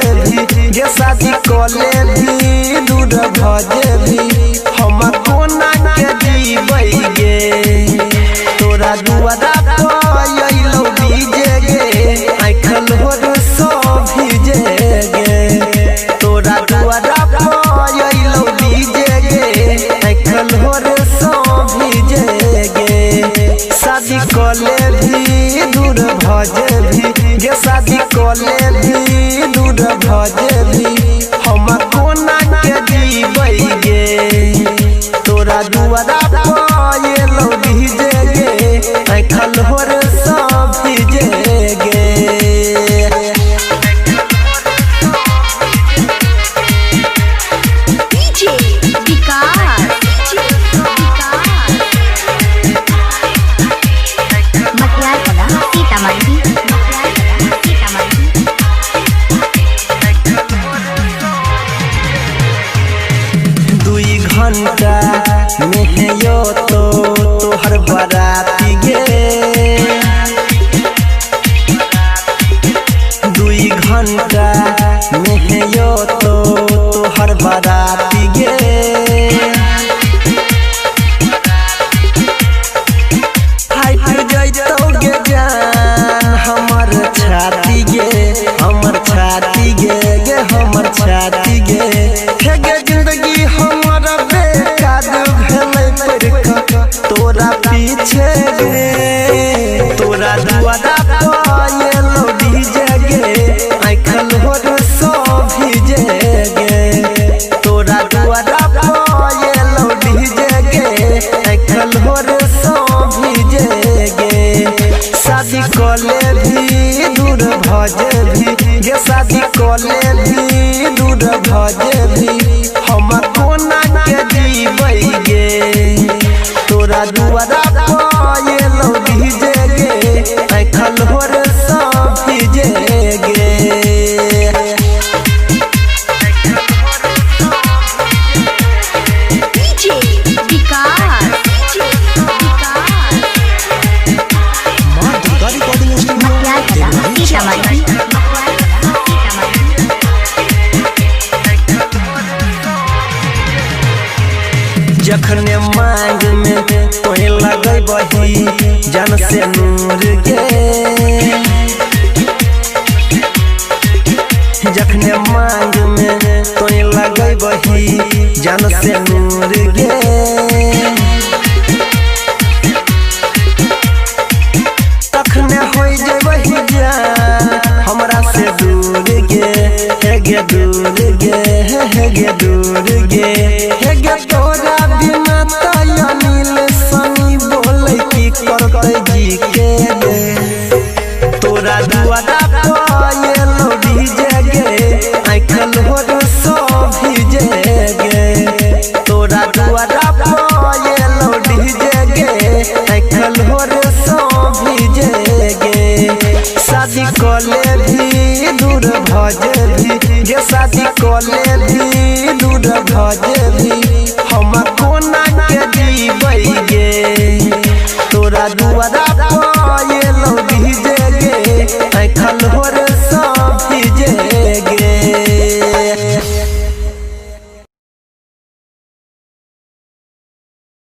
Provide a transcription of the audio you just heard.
भी गे शादी कले भी दूर भजे भी हम कोना के जीबै गे तोरा दुआरा पयलो बीजे गे आँखल होर सब भीजे गे तोरा दुआरा पयलो बीजे गे आँखल होर सब भीजे गे शादी कले भी दूर भजे भी गे शादी कले भी दूर भजे भी हम कोना के जीबै गे तोरा दुआरा पयलो भीजे गे आँखल होर सब भीजे गे घंटा में यो तो तोहर बराती गे 2 घंटा में यो तो तोहर बराती गे फाइट जइतो गे जान हमर छाती गे हमर छाती गे गे हमर छाती गे हे गे जिंदगी हमर बेकार भेलै पड़का तोरा पीछे गे तोरा दुआरा पयलो डीजे गे आँखल होर सब भीजे गे तोरा दुआरा पयलो डीजे गे आँखल होर सब भीजे गे शादी कले भी दूर भजे भी गे शादी कले भी दूर भजे भी हम कोना के जीबै गे तोरा दुआरा पयलो डीजे गे आँखल होर सब भीजे गे जखने मांग में तोहे लगे बही जान से नूर गे जखने मांग में तोहे लगे बही जान से नूर गे तखने हो जेबही जान हमरा से दूर गे हे गे दूर गे हे गे दूर गे हे गे तोरा बिना अनिल सनी बोले की करते जी के दे तोरा दुआरा पयलो डीजे गे आँखल होर सब भीजे गे तोरा दुआरा पयलो डीजे गे आँखल होर सब भीजे गे शादी कले भी दूर भजे भी गे शादी कले भी